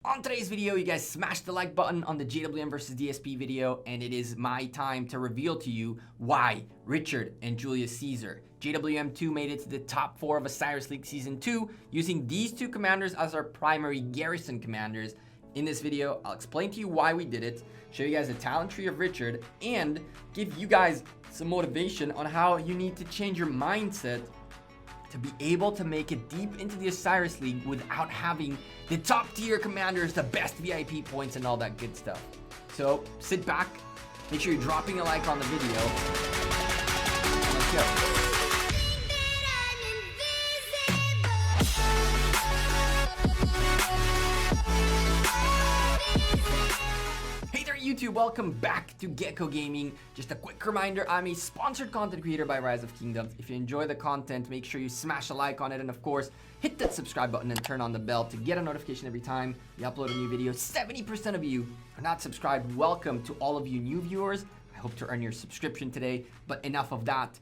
On today's video, you guys smash the like button on the JWM versus DSP video, and it is my time to reveal to you why Richard and Julius Caesar, JWM2, made it to the top 4 of OSIRIS League Season 2 using these two commanders as our primary garrison commanders. In this video, I'll explain to you why we did it, show you guys the talent tree of Richard, and give you guys some motivation on how you need to change your mindset to be able to make it deep into the OSIRIS League without having the top tier commanders, the best VIP points, and all that good stuff. So sit back, make sure you're dropping a like on the video, and let's go. YouTube, welcome back to Gekko Gaming. Just a quick reminder, I'm a sponsored content creator by Rise of Kingdoms. If you enjoy the content, make sure you smash a like on it, and of course, hit that subscribe button and turn on the bell to get a notification every time we upload a new video. 70% of you are not subscribed. Welcome to all of you new viewers. I hope to earn your subscription today, but enough of that.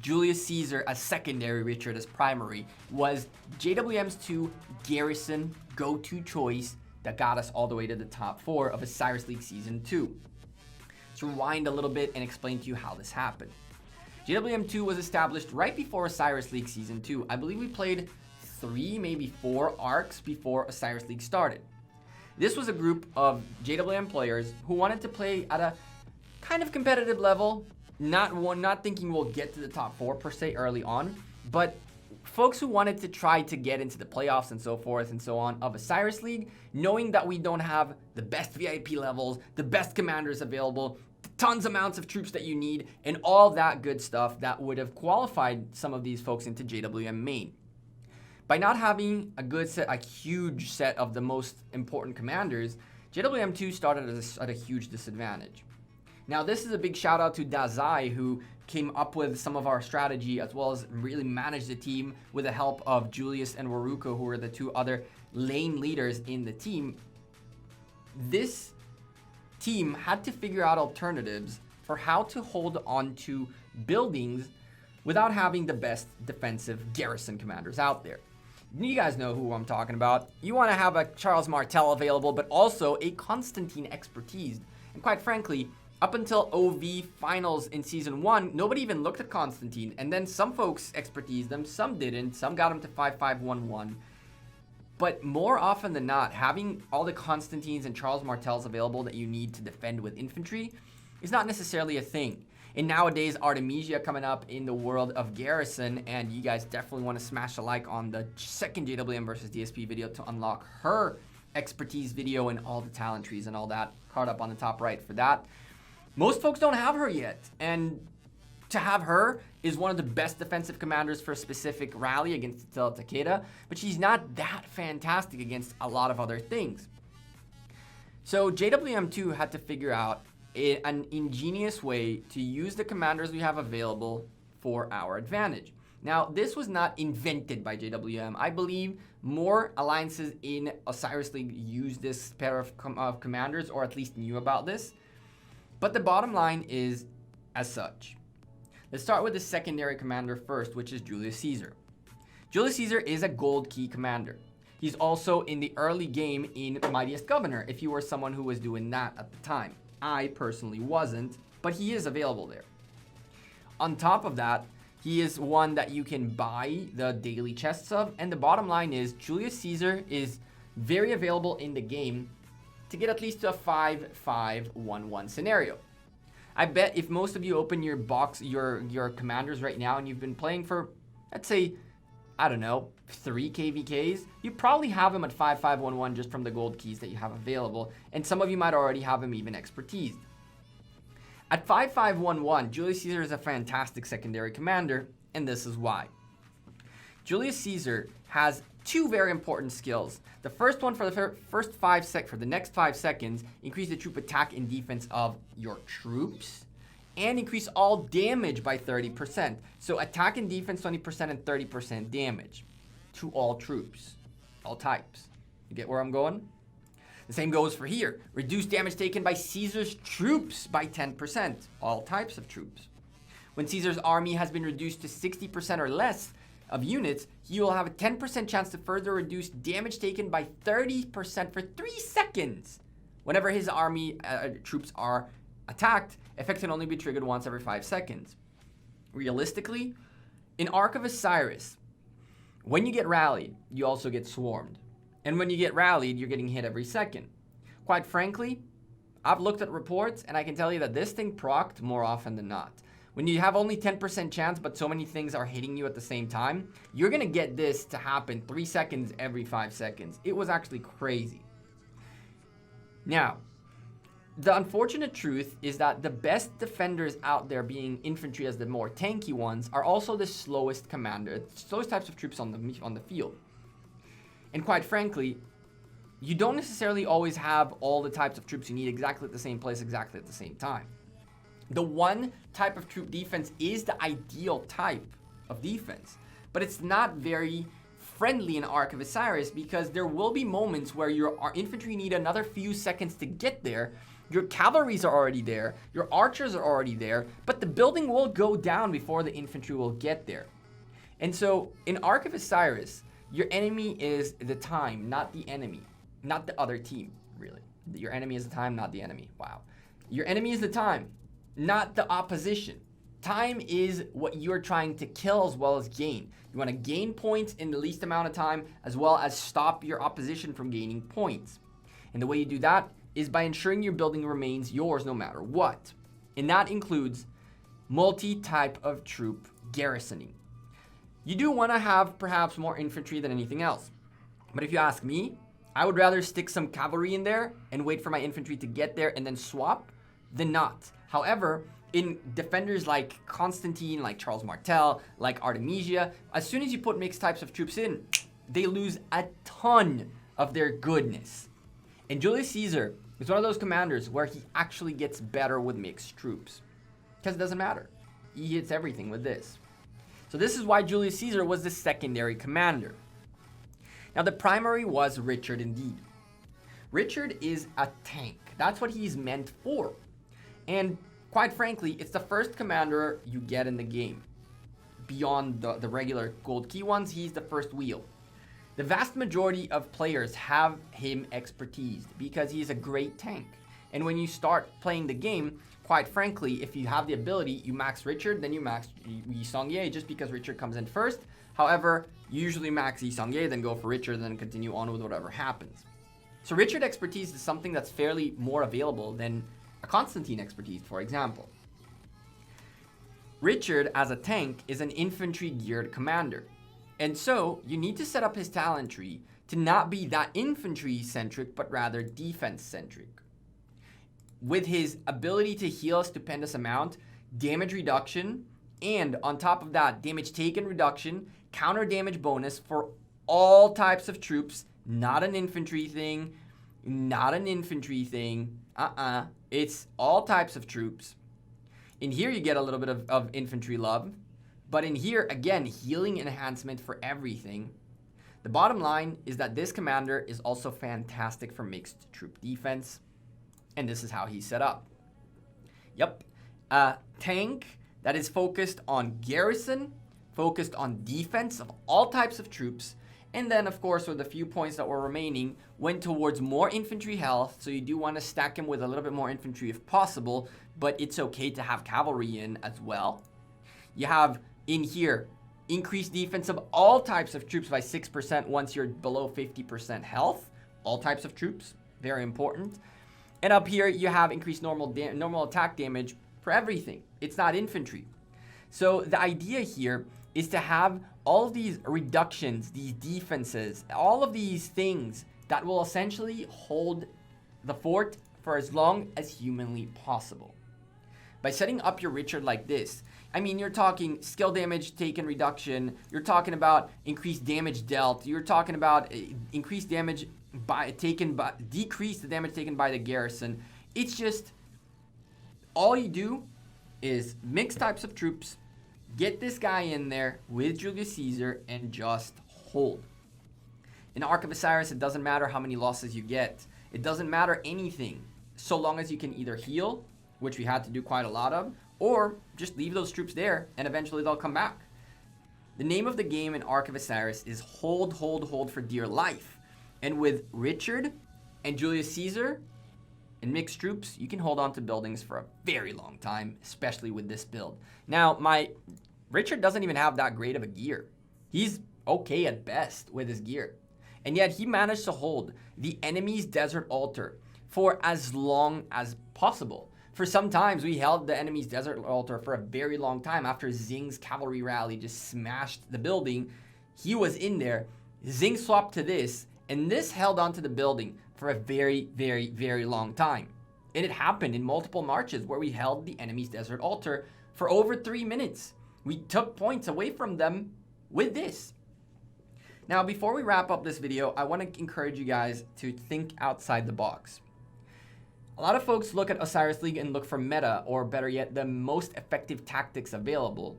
Julius Caesar as secondary, Richard as primary, was JWM2 garrison go-to choice that got us all the way to the top 4 of OSIRIS League Season 2. Let's rewind a little bit and explain to you how this happened. JWM2 was established right before OSIRIS League Season 2. I believe we played 3, maybe 4 arcs before OSIRIS League started. This was a group of JWM players who wanted to play at a kind of competitive level, not thinking we'll get to the top 4 per se early on, but folks who wanted to try to get into the playoffs and so forth and so on of OSIRIS League, knowing that we don't have the best VIP levels, the best commanders available, tons amounts of troops that you need, and all that good stuff that would have qualified some of these folks into JWM main. By not having a huge set of the most important commanders, JWM2 started at a huge disadvantage. Now, this is a big shout out to Dazai, who came up with some of our strategy as well as really managed the team with the help of Julius and Waruko, who were the 2 other lane leaders in the team. This team had to figure out alternatives for how to hold on to buildings without having the best defensive garrison commanders out there. You guys know who I'm talking about. You want to have a Charles Martel available, but also a Constantine expertise. And quite frankly, up until OV finals in Season 1, nobody even looked at Constantine. And then some folks expertised them, some didn't, some got him to 5.5.1.1. But more often than not, having all the Constantines and Charles Martels available that you need to defend with infantry is not necessarily a thing. And nowadays, Artemisia coming up in the world of Garrison, and you guys definitely want to smash a like on the second JWM versus DSP video to unlock her expertise video and all the talent trees and all that. Card up on the top right for that. Most folks don't have her yet, and to have her is one of the best defensive commanders for a specific rally against Takeda, but she's not that fantastic against a lot of other things. So JWM2 had to figure out an ingenious way to use the commanders we have available for our advantage. Now, this was not invented by JWM. I believe more alliances in OSIRIS League use this pair of commanders, or at least knew about this. But the bottom line is as such. Let's start with the secondary commander first, which is Julius Caesar. Julius Caesar is a gold key commander. He's also in the early game in Mightiest Governor, if you were someone who was doing that at the time. I personally wasn't, but he is available there. On top of that, he is one that you can buy the daily chests of, and the bottom line is Julius Caesar is very available in the game to get at least to a 5.5.1.1 scenario. I bet if most of you open your box, your commanders right now, and you've been playing for, let's say, I don't know, 3 KVKs, you probably have him at 5.5.1.1 just from the gold keys that you have available, and some of you might already have him even expertised. At 5.5.1.1, Julius Caesar is a fantastic secondary commander, and this is why. Julius Caesar has 2 very important skills. The first one, for the next 5 seconds, increase the troop attack and defense of your troops, and increase all damage by 30%. So attack and defense 20% and 30% damage to all troops, all types. You get where I'm going? The same goes for here. Reduce damage taken by Caesar's troops by 10%, all types of troops. When Caesar's army has been reduced to 60% or less, of units, he will have a 10% chance to further reduce damage taken by 30% for 3 seconds. Whenever his army troops are attacked, effect can only be triggered once every 5 seconds. Realistically, in Ark of Osiris, when you get rallied, you also get swarmed. And when you get rallied, you're getting hit every second. Quite frankly, I've looked at reports and I can tell you that this thing procced more often than not. When you have only 10% chance, but so many things are hitting you at the same time, you're gonna get this to happen 3 seconds every 5 seconds. It was actually crazy. Now, the unfortunate truth is that the best defenders out there, being infantry as the more tanky ones, are also the slowest slowest types of troops on the field. And quite frankly, you don't necessarily always have all the types of troops you need exactly at the same place, exactly at the same time. The one type of troop defense is the ideal type of defense, but it's not very friendly in Ark of Osiris because there will be moments where your infantry need another few seconds to get there. Your cavalries are already there, your archers are already there, but the building will go down before the infantry will get there. And so in Ark of Osiris, your enemy is the time, not the enemy, not the other team, really. Your enemy is the time, not the enemy. Wow. Your enemy is the time, not the opposition. Time is what you're trying to kill as well as gain. You want to gain points in the least amount of time as well as stop your opposition from gaining points. And the way you do that is by ensuring your building remains yours no matter what. And that includes multi-type of troop garrisoning. You do want to have perhaps more infantry than anything else. But if you ask me, I would rather stick some cavalry in there and wait for my infantry to get there and then swap than not. However, in defenders like Constantine, like Charles Martel, like Artemisia, as soon as you put mixed types of troops in, they lose a ton of their goodness. And Julius Caesar is one of those commanders where he actually gets better with mixed troops. Because it doesn't matter. He hits everything with this. So this is why Julius Caesar was the secondary commander. Now the primary was Richard indeed. Richard is a tank. That's what he's meant for. And quite frankly, it's the first commander you get in the game. Beyond the regular gold key ones, he's the first wheel. The vast majority of players have him expertised because he's a great tank. And when you start playing the game, quite frankly, if you have the ability, you max Richard, then you max Yi Seong-Gye just because Richard comes in first. However, you usually max Yi Seong-Gye, then go for Richard, and then continue on with whatever happens. So Richard expertise is something that's fairly more available than a Constantine expertise, for example. Richard, as a tank, is an infantry-geared commander. And so, you need to set up his talent tree to not be that infantry-centric, but rather defense-centric. With his ability to heal a stupendous amount, damage reduction, and on top of that, damage taken reduction, counter damage bonus for all types of troops, not an infantry thing, it's all types of troops. In here, you get a little bit of infantry love. But in here, again, healing enhancement for everything. The bottom line is that this commander is also fantastic for mixed troop defense. And this is how he's set up. Yep. A tank that is focused on garrison, focused on defense of all types of troops. And then, of course, with the few points that were remaining, went towards more infantry health. So you do want to stack him with a little bit more infantry if possible. But it's okay to have cavalry in as well. You have in here, increased defense of all types of troops by 6% once you're below 50% health. All types of troops, very important. And up here, you have increased normal attack damage for everything. It's not infantry. So the idea here is to have all of these reductions, these defenses, all of these things that will essentially hold the fort for as long as humanly possible. By setting up your Richard like this, I mean, you're talking skill damage taken reduction, you're talking about increased damage dealt, you're talking about increased damage decrease the damage taken by the garrison. It's just, all you do is mix types of troops, get this guy in there with Julius Caesar, and just hold. In Ark of Osiris, it doesn't matter how many losses you get. It doesn't matter anything, so long as you can either heal, which we had to do quite a lot of, or just leave those troops there and eventually they'll come back. The name of the game in Ark of Osiris is hold, hold, hold for dear life. And with Richard and Julius Caesar and mixed troops, you can hold on to buildings for a very long time, especially with this build. Now, my Richard doesn't even have that great of a gear. He's okay at best with his gear. And yet he managed to hold the enemy's desert altar for as long as possible. For some times, we held the enemy's desert altar for a very long time. After Zing's cavalry rally just smashed the building, he was in there. Zing swapped to this, and this held onto the building for a very, very, very long time. And it happened in multiple marches where we held the enemy's desert altar for over 3 minutes. We took points away from them with this. Now, before we wrap up this video, I want to encourage you guys to think outside the box. A lot of folks look at Osiris League and look for meta, or better yet, the most effective tactics available,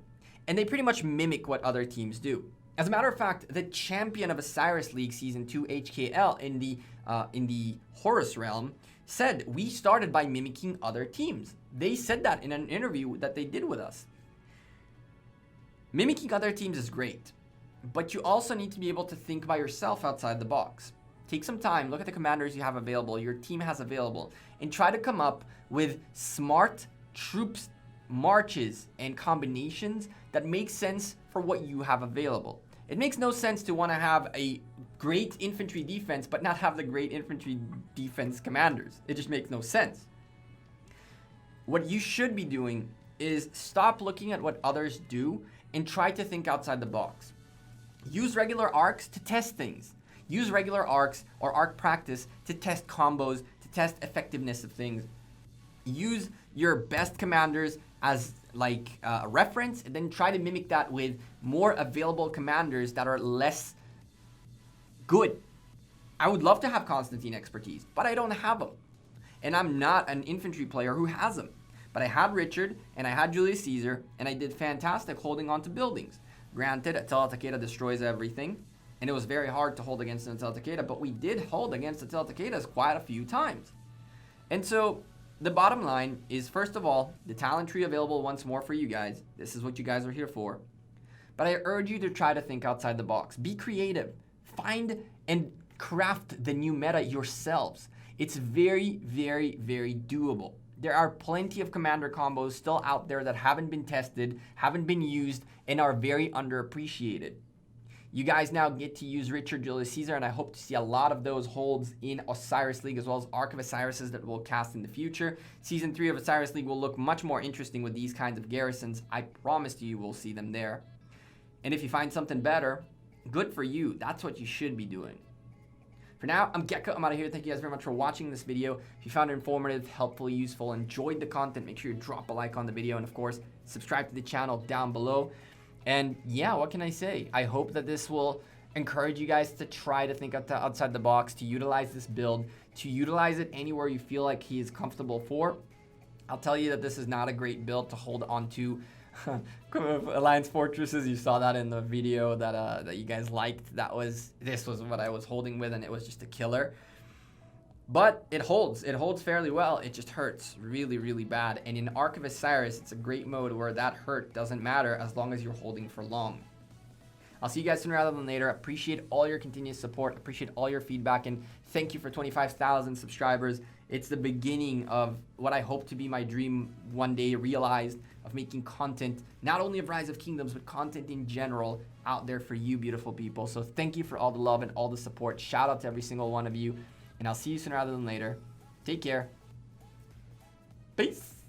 and they pretty much mimic what other teams do. As a matter of fact, the champion of Osiris League Season 2 HKL in the Horus realm said, we started by mimicking other teams. They said that in an interview that they did with us. Mimicking other teams is great, but you also need to be able to think by yourself outside the box. Take some time, look at the commanders you have available, your team has available, and try to come up with smart troops, marches, and combinations that make sense for what you have available. It makes no sense to want to have a great infantry defense but not have the great infantry defense commanders. It just makes no sense. What you should be doing is stop looking at what others do and try to think outside the box. Use regular arcs to test things. Use regular arcs or arc practice to test combos, to test effectiveness of things. Use your best commanders as like a reference, and then try to mimic that with more available commanders that are less good. I would love to have Constantine expertise, but I don't have them. And I'm not an infantry player who has them. But I had Richard, and I had Julius Caesar, and I did fantastic holding on to buildings. Granted, Attila Takeda destroys everything, and it was very hard to hold against Attila Takeda, but we did hold against Attila Takeda quite a few times. And so, the bottom line is, first of all, the talent tree available once more for you guys. This is what you guys are here for. But I urge you to try to think outside the box. Be creative. Find and craft the new meta yourselves. It's very, very, very doable. There are plenty of commander combos still out there that haven't been tested, haven't been used, and are very underappreciated. You guys now get to use Richard, Julius Caesar, and I hope to see a lot of those holds in Osiris League, as well as Ark of Osiris's that we'll cast in the future. Season 3 of Osiris League will look much more interesting with these kinds of garrisons. I promise you will see them there. And if you find something better, good for you. That's what you should be doing. For now, I'm Gekko. I'm out of here. Thank you guys very much for watching this video. If you found it informative, helpful, useful, enjoyed the content, make sure you drop a like on the video, and of course, subscribe to the channel down below. And yeah, what can I say? I hope that this will encourage you guys to try to think outside the box, to utilize this build, to utilize it anywhere you feel like he is comfortable for. I'll tell you that this is not a great build to hold on to Alliance Fortresses. You saw that in the video that you guys liked. This was what I was holding with, and it was just a killer. But it holds fairly well. It just hurts really, really bad. And in Ark of Osiris, it's a great mode where that hurt doesn't matter as long as you're holding for long. I'll see you guys sooner rather than later. Appreciate all your continuous support. Appreciate all your feedback. And thank you for 25,000 subscribers. It's the beginning of what I hope to be my dream one day realized, of making content, not only of Rise of Kingdoms, but content in general out there for you beautiful people. So thank you for all the love and all the support. Shout out to every single one of you. And I'll see you sooner rather than later. Take care. Peace.